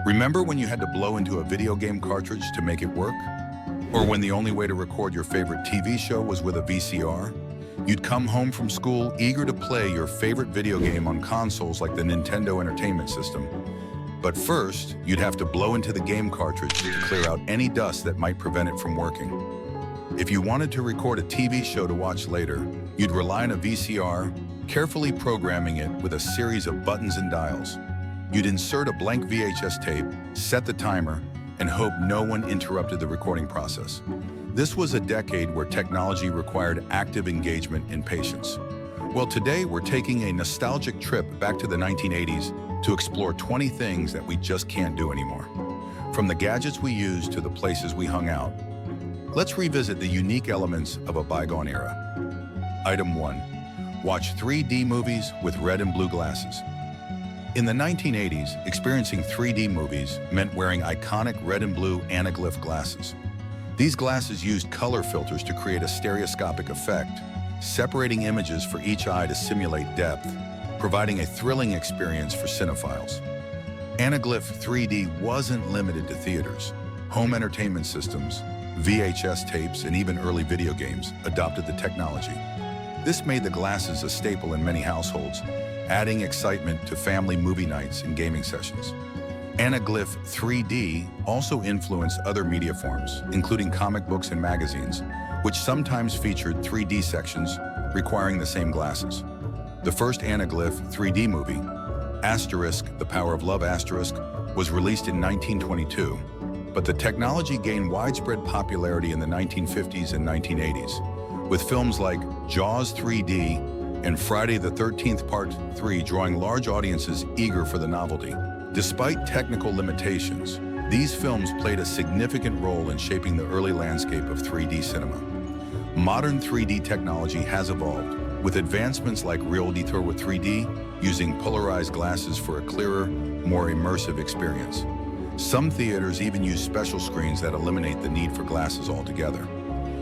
Remember when you had to blow into a video game cartridge to make it work? Or when the only way to record your favorite TV show was with a VCR? You'd come home from school eager to play your favorite video game on consoles like the Nintendo Entertainment System. But first, you'd have to blow into the game cartridge to clear out any dust that might prevent it from working. If you wanted to record a TV show to watch later, you'd rely on a VCR, carefully programming it with a series of buttons and dials. You'd insert a blank VHS tape, set the timer, and hope no one interrupted the recording process. This was a decade where technology required active engagement and patience. Well, today we're taking a nostalgic trip back to the 1980s to explore 20 things that we just can't do anymore. From the gadgets we used to the places we hung out, let's revisit the unique elements of a bygone era. Item 1. Watch 3D movies with red and blue glasses. In the 1980s, experiencing 3D movies meant wearing iconic red and blue anaglyph glasses. These glasses used color filters to create a stereoscopic effect, separating images for each eye to simulate depth, providing a thrilling experience for cinephiles. Anaglyph 3D wasn't limited to theaters. Home entertainment systems, VHS tapes, and even early video games adopted the technology. This made the glasses a staple in many households, adding excitement to family movie nights and gaming sessions. Anaglyph 3D also influenced other media forms, including comic books and magazines, which sometimes featured 3D sections requiring the same glasses. The first Anaglyph 3D movie, Asterisk, The Power of Love Asterisk, was released in 1922, but the technology gained widespread popularity in the 1950s and 1980s, with films like Jaws 3D and Friday the 13th Part 3 drawing large audiences eager for the novelty. Despite technical limitations, these films played a significant role in shaping the early landscape of 3D cinema. Modern 3D technology has evolved, with advancements like Reality with 3D using polarized glasses for a clearer, more immersive experience. Some theaters even use special screens that eliminate the need for glasses altogether.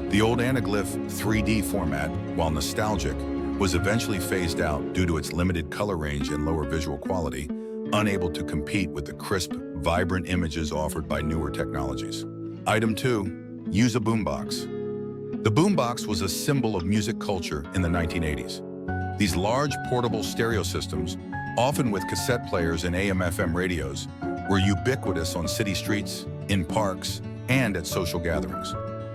The old Anaglyph 3D format, while nostalgic, was eventually phased out due to its limited color range and lower visual quality, unable to compete with the crisp, vibrant images offered by newer technologies. Item 2. Use a boombox. The boombox was a symbol of music culture in the 1980s. These large portable stereo systems, often with cassette players and AM/FM radios, were ubiquitous on city streets, in parks, and at social gatherings.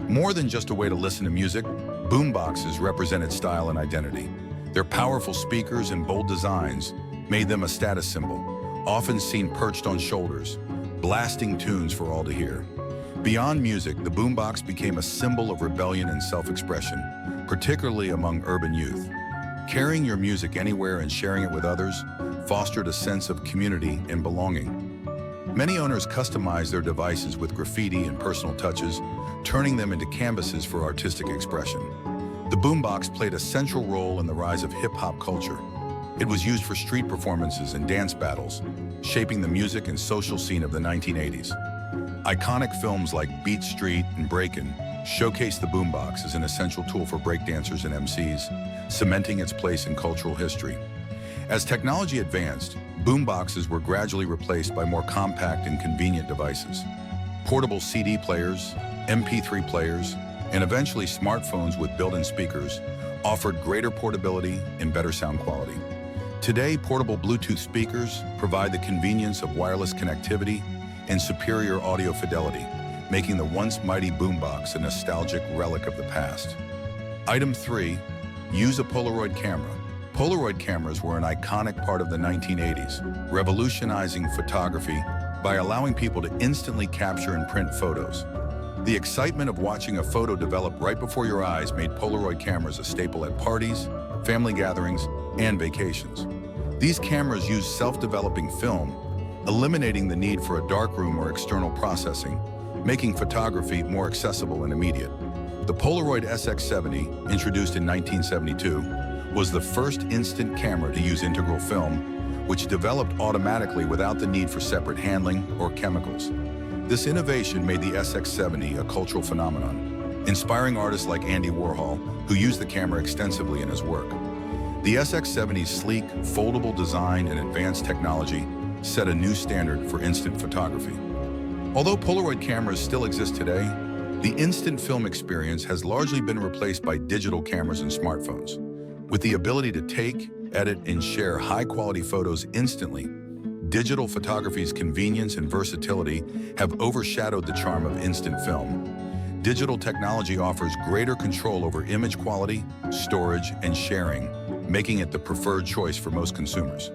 More than just a way to listen to music, boomboxes represented style and identity. Their powerful speakers and bold designs made them a status symbol, often seen perched on shoulders, blasting tunes for all to hear. Beyond music, the boombox became a symbol of rebellion and self-expression, particularly among urban youth. Carrying your music anywhere and sharing it with others fostered a sense of community and belonging. Many owners customized their devices with graffiti and personal touches, turning them into canvases for artistic expression. The boombox played a central role in the rise of hip-hop culture. It was used for street performances and dance battles, shaping the music and social scene of the 1980s. Iconic films like Beat Street and Breakin' showcased the boombox as an essential tool for breakdancers and MCs, cementing its place in cultural history. As technology advanced, boomboxes were gradually replaced by more compact and convenient devices. Portable CD players, MP3 players, and eventually smartphones with built-in speakers offered greater portability and better sound quality. Today, portable Bluetooth speakers provide the convenience of wireless connectivity and superior audio fidelity, making the once mighty boombox a nostalgic relic of the past. Item 3. Use a Polaroid camera. Polaroid cameras were an iconic part of the 1980s, revolutionizing photography by allowing people to instantly capture and print photos. The excitement of watching a photo develop right before your eyes made Polaroid cameras a staple at parties, family gatherings, and vacations. These cameras used self-developing film, eliminating the need for a darkroom or external processing, making photography more accessible and immediate. The Polaroid SX70, introduced in 1972, was the first instant camera to use integral film, which developed automatically without the need for separate handling or chemicals. This innovation made the SX70 a cultural phenomenon, inspiring artists like Andy Warhol, who used the camera extensively in his work. The SX70's sleek, foldable design and advanced technology set a new standard for instant photography. Although Polaroid cameras still exist today, the instant film experience has largely been replaced by digital cameras and smartphones. With the ability to take, edit, and share high-quality photos instantly, digital photography's convenience and versatility have overshadowed the charm of instant film. Digital technology offers greater control over image quality, storage, and sharing, making it the preferred choice for most consumers.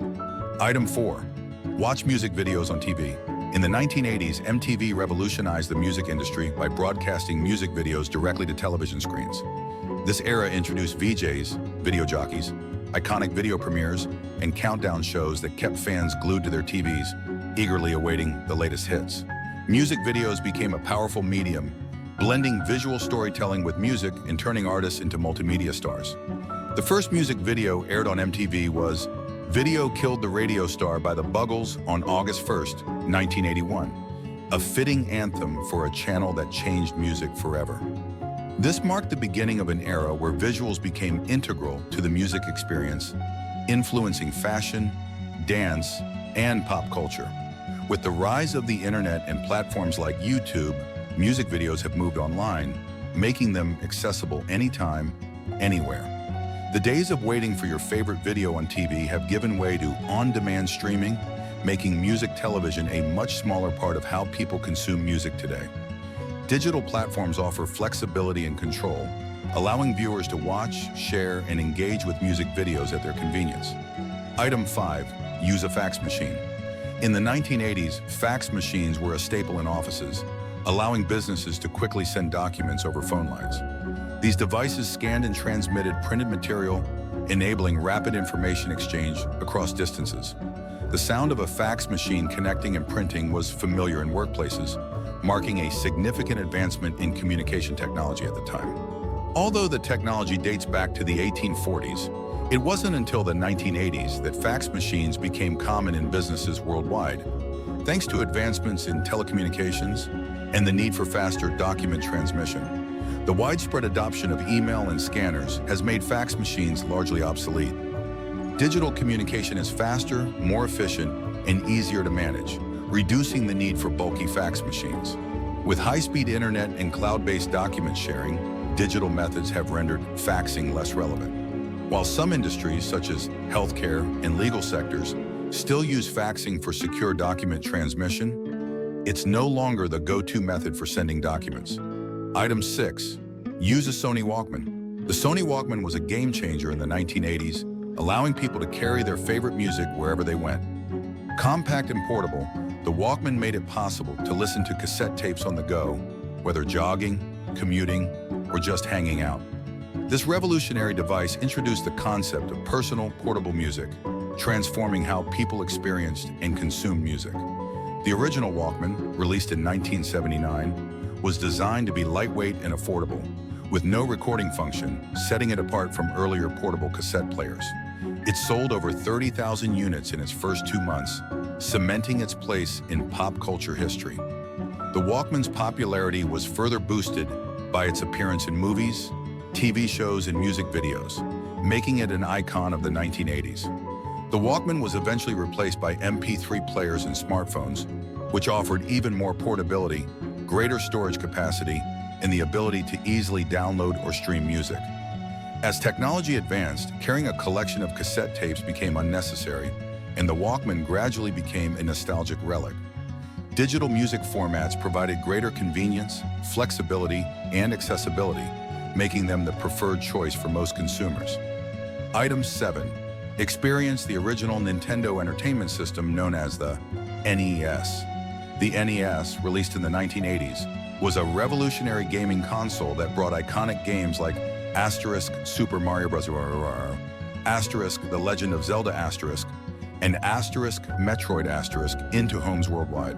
Item 4. Watch music videos on TV. In the 1980s, MTV revolutionized the music industry by broadcasting music videos directly to television screens. This era introduced VJs, video jockeys, iconic video premieres, and countdown shows that kept fans glued to their TVs, eagerly awaiting the latest hits. Music videos became a powerful medium, blending visual storytelling with music and turning artists into multimedia stars. The first music video aired on MTV was "Video Killed the Radio Star" by the Buggles on August 1st, 1981, a fitting anthem for a channel that changed music forever. This marked the beginning of an era where visuals became integral to the music experience, influencing fashion, dance, and pop culture. With the rise of the internet and platforms like YouTube, music videos have moved online, making them accessible anytime, anywhere. The days of waiting for your favorite video on TV have given way to on-demand streaming, making music television a much smaller part of how people consume music today. Digital platforms offer flexibility and control, allowing viewers to watch, share, and engage with music videos at their convenience. Item 5. Use a fax machine. In the 1980s, fax machines were a staple in offices, allowing businesses to quickly send documents over phone lines. These devices scanned and transmitted printed material, enabling rapid information exchange across distances. The sound of a fax machine connecting and printing was familiar in workplaces, marking a significant advancement in communication technology at the time. Although the technology dates back to the 1840s, it wasn't until the 1980s that fax machines became common in businesses worldwide, thanks to advancements in telecommunications and the need for faster document transmission. The widespread adoption of email and scanners has made fax machines largely obsolete. Digital communication is faster, more efficient, and easier to manage, reducing the need for bulky fax machines. With high-speed internet and cloud-based document sharing, digital methods have rendered faxing less relevant. While some industries, such as healthcare and legal sectors, still use faxing for secure document transmission, it's no longer the go-to method for sending documents. Item 6. Use a Sony Walkman. The Sony Walkman was a game changer in the 1980s, allowing people to carry their favorite music wherever they went. Compact and portable, the Walkman made it possible to listen to cassette tapes on the go, whether jogging, commuting, or just hanging out. This revolutionary device introduced the concept of personal, portable music, transforming how people experienced and consumed music. The original Walkman, released in 1979, was designed to be lightweight and affordable, with no recording function, setting it apart from earlier portable cassette players. It sold over 30,000 units in its first 2 months, cementing its place in pop culture history. The Walkman's popularity was further boosted by its appearance in movies, TV shows, and music videos, making it an icon of the 1980s. The Walkman was eventually replaced by MP3 players and smartphones, which offered even more portability, greater storage capacity, and the ability to easily download or stream music. As technology advanced, carrying a collection of cassette tapes became unnecessary, and the Walkman gradually became a nostalgic relic. Digital music formats provided greater convenience, flexibility, and accessibility, making them the preferred choice for most consumers. Item 7. Experience the original Nintendo Entertainment System known as the NES. The NES, released in the 1980s, was a revolutionary gaming console that brought iconic games like Asterisk Super Mario Bros., Asterisk The Legend of Zelda Asterisk, and Asterisk Metroid Asterisk into homes worldwide.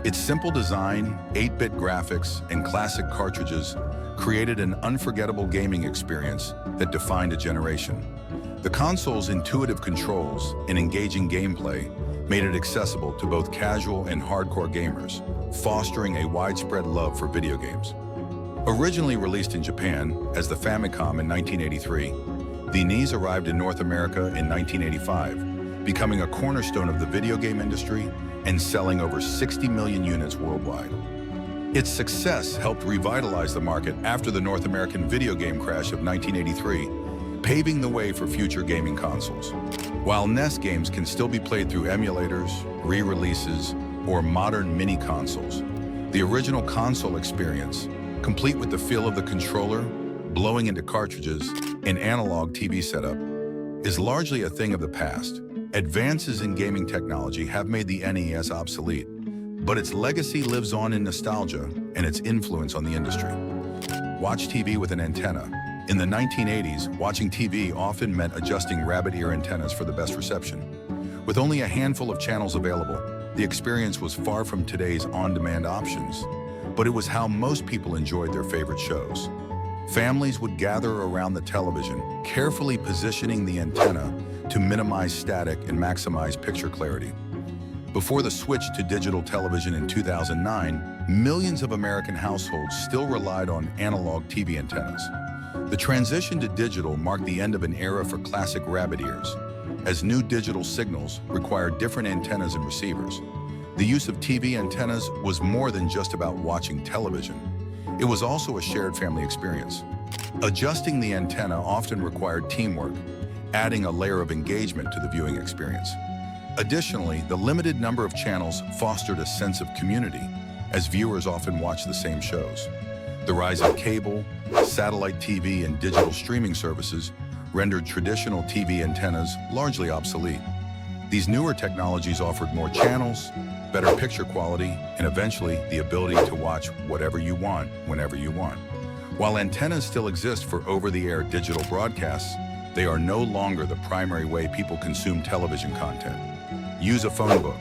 Its simple design, 8-bit graphics, and classic cartridges created an unforgettable gaming experience that defined a generation. The console's intuitive controls and engaging gameplay made it accessible to both casual and hardcore gamers, fostering a widespread love for video games. Originally released in Japan as the Famicom in 1983, the NES arrived in North America in 1985, becoming a cornerstone of the video game industry and selling over 60 million units worldwide. Its success helped revitalize the market after the North American video game crash of 1983, paving the way for future gaming consoles. While NES games can still be played through emulators, re-releases, or modern mini consoles, the original console experience, complete with the feel of the controller, blowing into cartridges, and analog TV setup, is largely a thing of the past. Advances in gaming technology have made the NES obsolete, but its legacy lives on in nostalgia and its influence on the industry. Watch TV with an antenna. In the 1980s, watching TV often meant adjusting rabbit ear antennas for the best reception. With only a handful of channels available, the experience was far from today's on-demand options, but it was how most people enjoyed their favorite shows. Families would gather around the television, carefully positioning the antenna to minimize static and maximize picture clarity. Before the switch to digital television in 2009, millions of American households still relied on analog TV antennas. The transition to digital marked the end of an era for classic rabbit ears, as new digital signals required different antennas and receivers. The use of TV antennas was more than just about watching television. It was also a shared family experience. Adjusting the antenna often required teamwork, adding a layer of engagement to the viewing experience. Additionally, the limited number of channels fostered a sense of community, as viewers often watched the same shows. The rise of cable, satellite TV, and digital streaming services rendered traditional TV antennas largely obsolete. These newer technologies offered more channels, better picture quality, and eventually the ability to watch whatever you want, whenever you want. While antennas still exist for over-the-air digital broadcasts, they are no longer the primary way people consume television content. Use a phone book.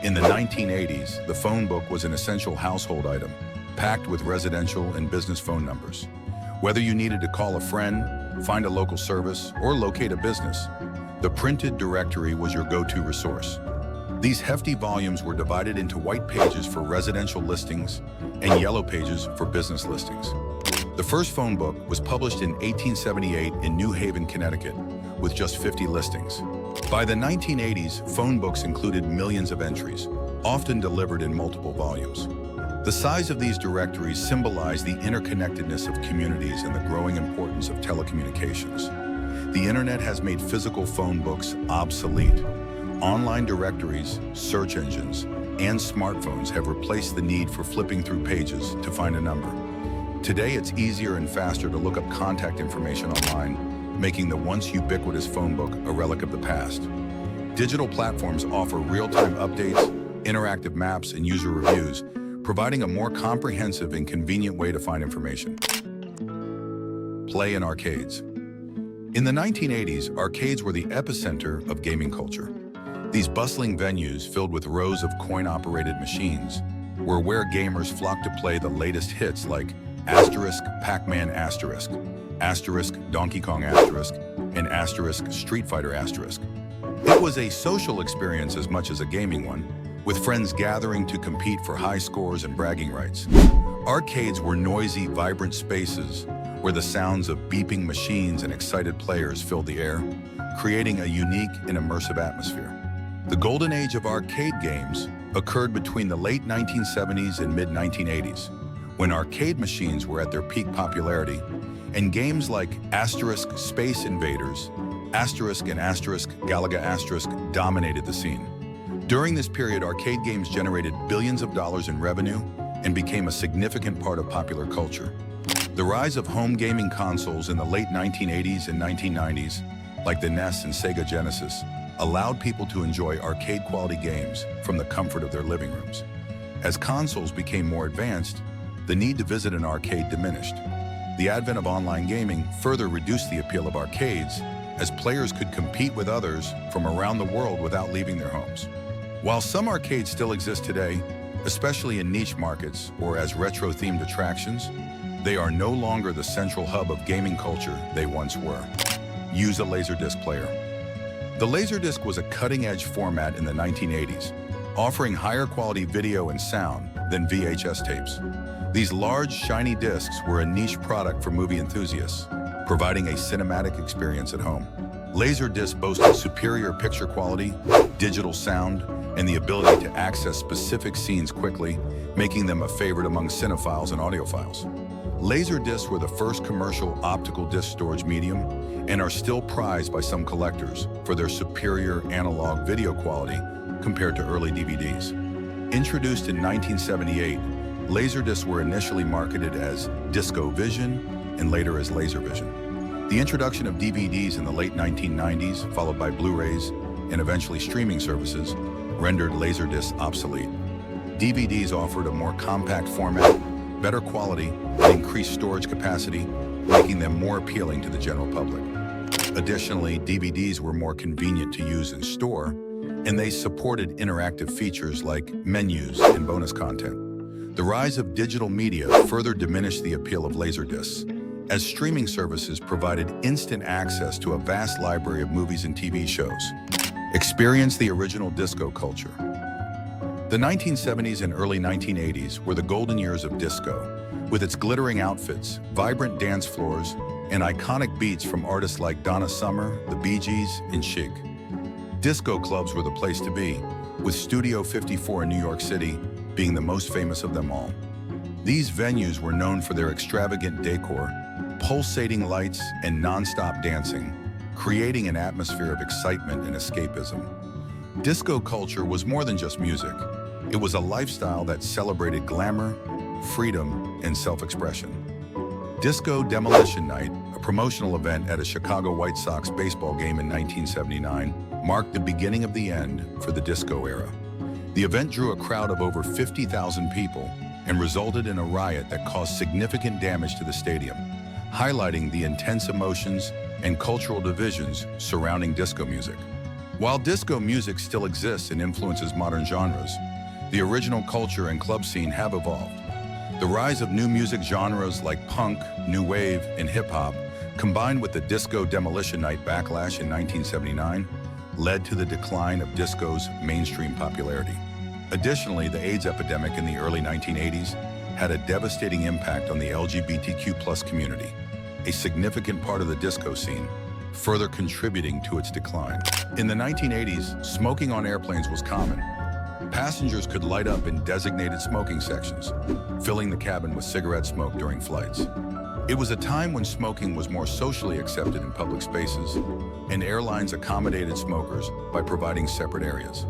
In the 1980s, the phone book was an essential household item, packed with residential and business phone numbers. Whether you needed to call a friend, find a local service, or locate a business, the printed directory was your go-to resource. These hefty volumes were divided into white pages for residential listings and yellow pages for business listings. The first phone book was published in 1878 in New Haven, Connecticut, with just 50 listings. By the 1980s, phone books included millions of entries, often delivered in multiple volumes. The size of these directories symbolized the interconnectedness of communities and the growing importance of telecommunications. The internet has made physical phone books obsolete. Online directories, search engines, and smartphones have replaced the need for flipping through pages to find a number. Today, it's easier and faster to look up contact information online, making the once ubiquitous phone book a relic of the past. Digital platforms offer real-time updates, interactive maps, and user reviews, providing a more comprehensive and convenient way to find information. Play in arcades. In the 1980s, arcades were the epicenter of gaming culture. These bustling venues, filled with rows of coin-operated machines, were where gamers flocked to play the latest hits like Asterisk Pac-Man Asterisk, Asterisk Donkey Kong Asterisk, and Asterisk Street Fighter Asterisk. It was a social experience as much as a gaming one, with friends gathering to compete for high scores and bragging rights. Arcades were noisy, vibrant spaces where the sounds of beeping machines and excited players filled the air, creating a unique and immersive atmosphere. The golden age of arcade games occurred between the late 1970s and mid-1980s, when arcade machines were at their peak popularity, and games like Asterisk Space Invaders, Asterisk and Asterisk Galaga Asterisk dominated the scene. During this period, arcade games generated billions of dollars in revenue and became a significant part of popular culture. The rise of home gaming consoles in the late 1980s and 1990s, like the NES and Sega Genesis, allowed people to enjoy arcade-quality games from the comfort of their living rooms. As consoles became more advanced, the need to visit an arcade diminished. The advent of online gaming further reduced the appeal of arcades, as players could compete with others from around the world without leaving their homes. While some arcades still exist today, especially in niche markets or as retro-themed attractions, they are no longer the central hub of gaming culture they once were. Use a Laserdisc player. The Laserdisc was a cutting-edge format in the 1980s, offering higher quality video and sound than VHS tapes. These large, shiny discs were a niche product for movie enthusiasts, providing a cinematic experience at home. Laserdisc boasted superior picture quality, digital sound, and the ability to access specific scenes quickly, making them a favorite among cinephiles and audiophiles. Laserdiscs were the first commercial optical disc storage medium and are still prized by some collectors for their superior analog video quality compared to early DVDs. Introduced in 1978, Laserdiscs were initially marketed as Disco Vision and later as Laservision. The introduction of DVDs in the late 1990s, followed by Blu-rays and eventually streaming services, rendered Laserdiscs obsolete. DVDs offered a more compact format, better quality, and increased storage capacity, making them more appealing to the general public. Additionally, DVDs were more convenient to use in store, and they supported interactive features like menus and bonus content. The rise of digital media further diminished the appeal of Laserdiscs, as streaming services provided instant access to a vast library of movies and TV shows. Experience the original disco culture. The 1970s and early 1980s were the golden years of disco, with its glittering outfits, vibrant dance floors, and iconic beats from artists like Donna Summer, the Bee Gees, and Chic. Disco clubs were the place to be, with Studio 54 in New York City being the most famous of them all. These venues were known for their extravagant decor, pulsating lights, and non-stop dancing, creating an atmosphere of excitement and escapism. Disco culture was more than just music. It was a lifestyle that celebrated glamour, freedom, and self-expression. Disco Demolition Night, a promotional event at a Chicago White Sox baseball game in 1979, marked the beginning of the end for the disco era. The event drew a crowd of over 50,000 people and resulted in a riot that caused significant damage to the stadium, highlighting the intense emotions and cultural divisions surrounding disco music. While disco music still exists and influences modern genres, the original culture and club scene have evolved. The rise of new music genres like punk, new wave, and hip-hop, combined with the Disco Demolition Night backlash in 1979, led to the decline of disco's mainstream popularity. Additionally, the AIDS epidemic in the early 1980s had a devastating impact on the LGBTQ+ community, a significant part of the disco scene, further contributing to its decline. In the 1980s, smoking on airplanes was common. Passengers could light up in designated smoking sections, filling the cabin with cigarette smoke during flights. It was a time when smoking was more socially accepted in public spaces, and airlines accommodated smokers by providing separate areas.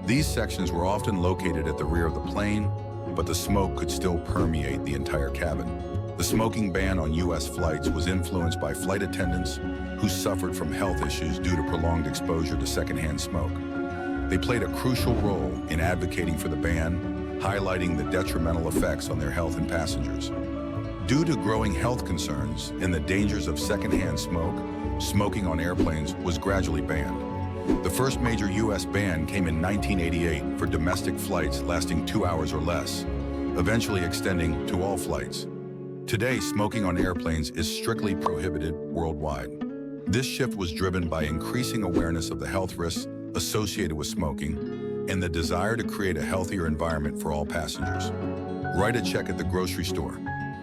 These sections were often located at the rear of the plane, but the smoke could still permeate the entire cabin. The smoking ban on U.S. flights was influenced by flight attendants who suffered from health issues due to prolonged exposure to secondhand smoke. They played a crucial role in advocating for the ban, highlighting the detrimental effects on their health and passengers. Due to growing health concerns and the dangers of secondhand smoke, smoking on airplanes was gradually banned. The first major U.S. ban came in 1988 for domestic flights lasting 2 hours or less, eventually extending to all flights. Today, smoking on airplanes is strictly prohibited worldwide. This shift was driven by increasing awareness of the health risks associated with smoking and the desire to create a healthier environment for all passengers. Write a check at the grocery store.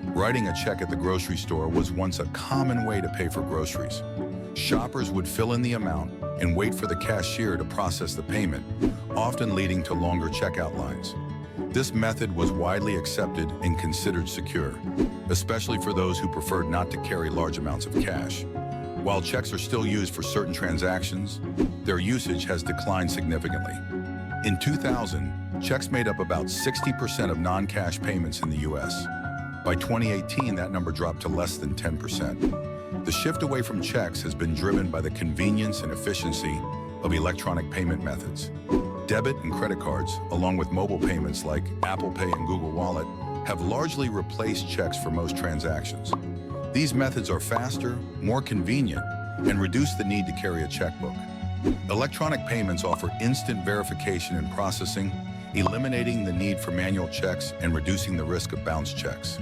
Writing a check at the grocery store was once a common way to pay for groceries. Shoppers would fill in the amount and wait for the cashier to process the payment, often leading to longer checkout lines. This method was widely accepted and considered secure, especially for those who preferred not to carry large amounts of cash. While checks are still used for certain transactions, their usage has declined significantly. In 2000, checks made up about 60% of non-cash payments in the U.S. By 2018, that number dropped to less than 10%. The shift away from checks has been driven by the convenience and efficiency of electronic payment methods. Debit and credit cards, along with mobile payments like Apple Pay and Google Wallet, have largely replaced checks for most transactions. These methods are faster, more convenient, and reduce the need to carry a checkbook. Electronic payments offer instant verification and processing, eliminating the need for manual checks and reducing the risk of bounce checks.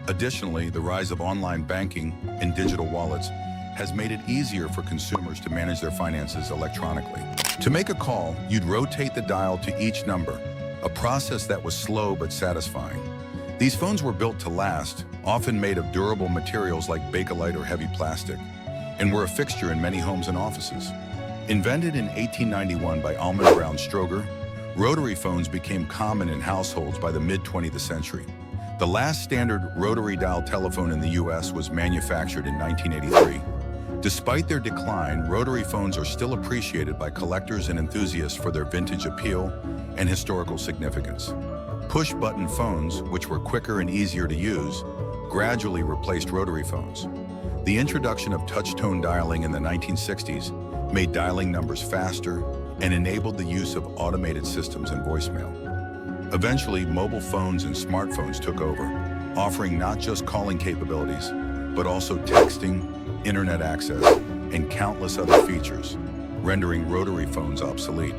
Additionally, the rise of online banking and digital wallets has made it easier for consumers to manage their finances electronically. To make a call, you'd rotate the dial to each number, a process that was slow but satisfying. These phones were built to last, often made of durable materials like Bakelite or heavy plastic, and were a fixture in many homes and offices. Invented in 1891 by Almond Brown Stroger, rotary phones became common in households by the mid-20th century. The last standard rotary dial telephone in the US was manufactured in 1983. Despite their decline, rotary phones are still appreciated by collectors and enthusiasts for their vintage appeal and historical significance. Push-button phones, which were quicker and easier to use, gradually replaced rotary phones. The introduction of touch-tone dialing in the 1960s made dialing numbers faster and enabled the use of automated systems and voicemail. Eventually, mobile phones and smartphones took over, offering not just calling capabilities, but also texting, internet access, and countless other features, rendering rotary phones obsolete.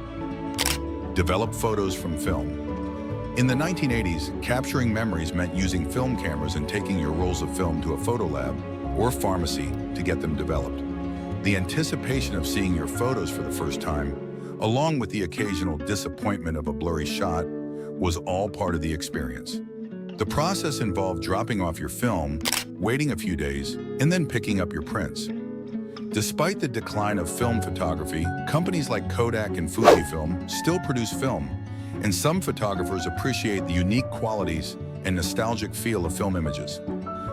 Develop photos from film. In the 1980s, capturing memories meant using film cameras and taking your rolls of film to a photo lab or pharmacy to get them developed. The anticipation of seeing your photos for the first time, along with the occasional disappointment of a blurry shot, was all part of the experience. The process involved dropping off your film, waiting a few days, and then picking up your prints. Despite the decline of film photography, companies like Kodak and Fujifilm still produce film, and some photographers appreciate the unique qualities and nostalgic feel of film images.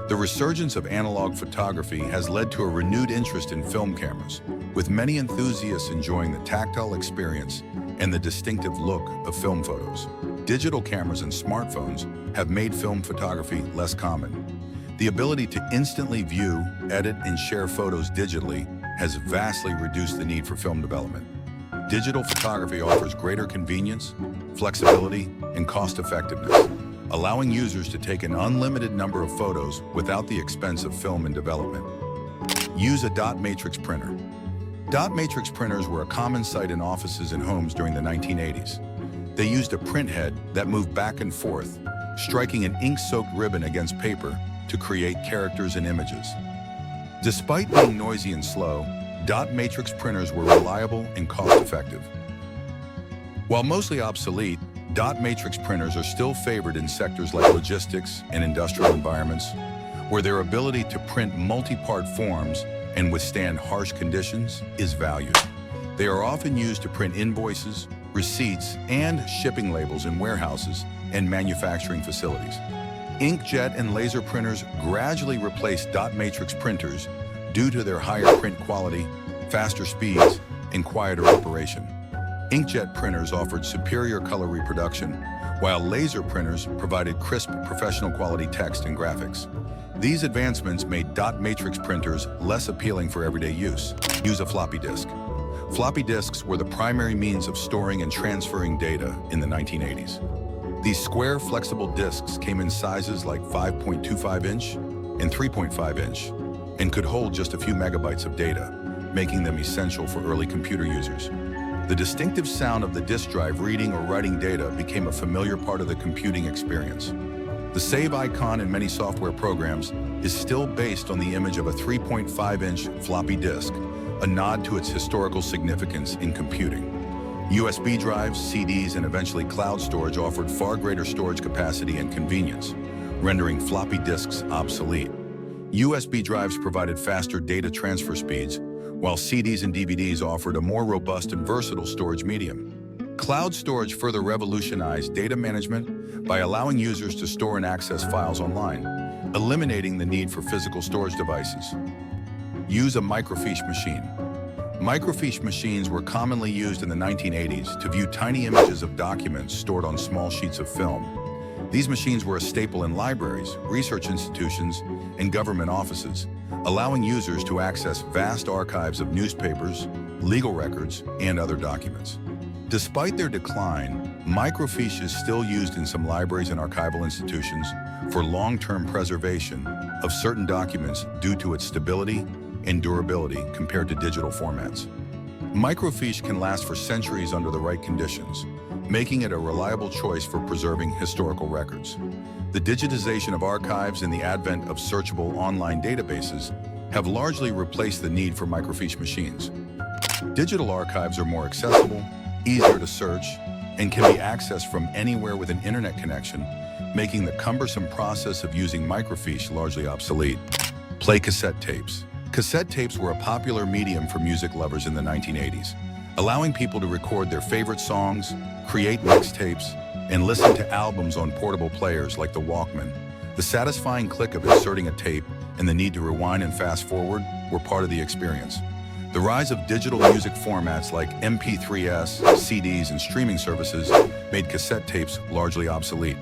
The resurgence of analog photography has led to a renewed interest in film cameras, with many enthusiasts enjoying the tactile experience and the distinctive look of film photos. Digital cameras and smartphones have made film photography less common. The ability to instantly view, edit, and share photos digitally has vastly reduced the need for film development. Digital photography offers greater convenience, flexibility, and cost-effectiveness, allowing users to take an unlimited number of photos without the expense of film and development. Use a dot matrix printer. Dot matrix printers were a common sight in offices and homes during the 1980s. They used a print head that moved back and forth, striking an ink-soaked ribbon against paper to create characters and images. Despite being noisy and slow, dot matrix printers were reliable and cost-effective. While mostly obsolete, dot matrix printers are still favored in sectors like logistics and industrial environments, where their ability to print multi-part forms and withstand harsh conditions is valued. They are often used to print invoices, receipts, and shipping labels in warehouses and manufacturing facilities. Inkjet and laser printers gradually replaced dot matrix printers due to their higher print quality, faster speeds, and quieter operation. Inkjet printers offered superior color reproduction, while laser printers provided crisp, professional quality text and graphics. These advancements made dot matrix printers less appealing for everyday use. Use a floppy disk. Floppy disks were the primary means of storing and transferring data in the 1980s. These square, flexible disks came in sizes like 5.25-inch and 3.5-inch and could hold just a few megabytes of data, making them essential for early computer users. The distinctive sound of the disk drive reading or writing data became a familiar part of the computing experience. The save icon in many software programs is still based on the image of a 3.5-inch floppy disk, a nod to its historical significance in computing. USB drives, CDs, and eventually cloud storage offered far greater storage capacity and convenience, rendering floppy disks obsolete. USB drives provided faster data transfer speeds, while CDs and DVDs offered a more robust and versatile storage medium. Cloud storage further revolutionized data management by allowing users to store and access files online, eliminating the need for physical storage devices. Use a microfiche machine. Microfiche machines were commonly used in the 1980s to view tiny images of documents stored on small sheets of film. These machines were a staple in libraries, research institutions, and government offices, allowing users to access vast archives of newspapers, legal records, and other documents. Despite their decline, microfiche is still used in some libraries and archival institutions for long-term preservation of certain documents due to its stability and durability compared to digital formats. Microfiche can last for centuries under the right conditions, making it a reliable choice for preserving historical records. The digitization of archives and the advent of searchable online databases have largely replaced the need for microfiche machines. Digital archives are more accessible, easier to search, and can be accessed from anywhere with an internet connection, making the cumbersome process of using microfiche largely obsolete. Play cassette tapes. Cassette tapes were a popular medium for music lovers in the 1980s, allowing people to record their favorite songs, create mixtapes, and listen to albums on portable players like the Walkman. The satisfying click of inserting a tape and the need to rewind and fast forward were part of the experience. The rise of digital music formats like MP3s, CDs, and streaming services made cassette tapes largely obsolete.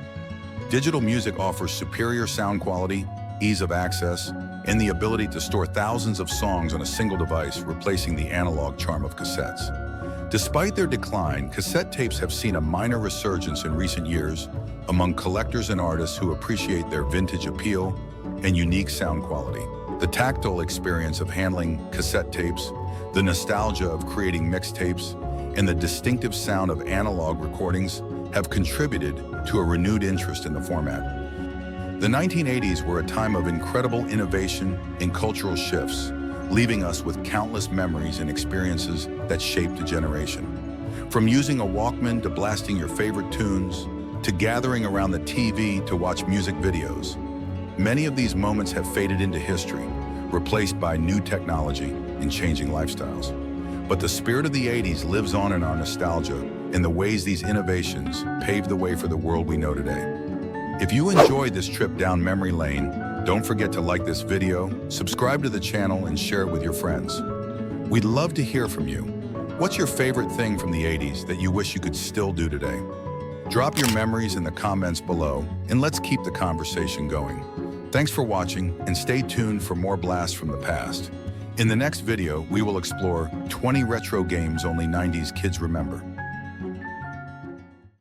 Digital music offers superior sound quality, ease of access, and the ability to store thousands of songs on a single device, replacing the analog charm of cassettes. Despite their decline, cassette tapes have seen a minor resurgence in recent years among collectors and artists who appreciate their vintage appeal and unique sound quality. The tactile experience of handling cassette tapes, the nostalgia of creating mixtapes, and the distinctive sound of analog recordings have contributed to a renewed interest in the format. The 1980s were a time of incredible innovation and cultural shifts, leaving us with countless memories and experiences that shaped a generation. From using a Walkman to blasting your favorite tunes, to gathering around the TV to watch music videos, many of these moments have faded into history, replaced by new technology and changing lifestyles. But the spirit of the 80s lives on in our nostalgia and the ways these innovations paved the way for the world we know today. If you enjoyed this trip down memory lane, don't forget to like this video, subscribe to the channel, and share it with your friends. We'd love to hear from you. What's your favorite thing from the 80s that you wish you could still do today? Drop your memories in the comments below, and let's keep the conversation going. Thanks for watching, and stay tuned for more blasts from the past. In the next video, we will explore 20 retro games only 90s kids remember.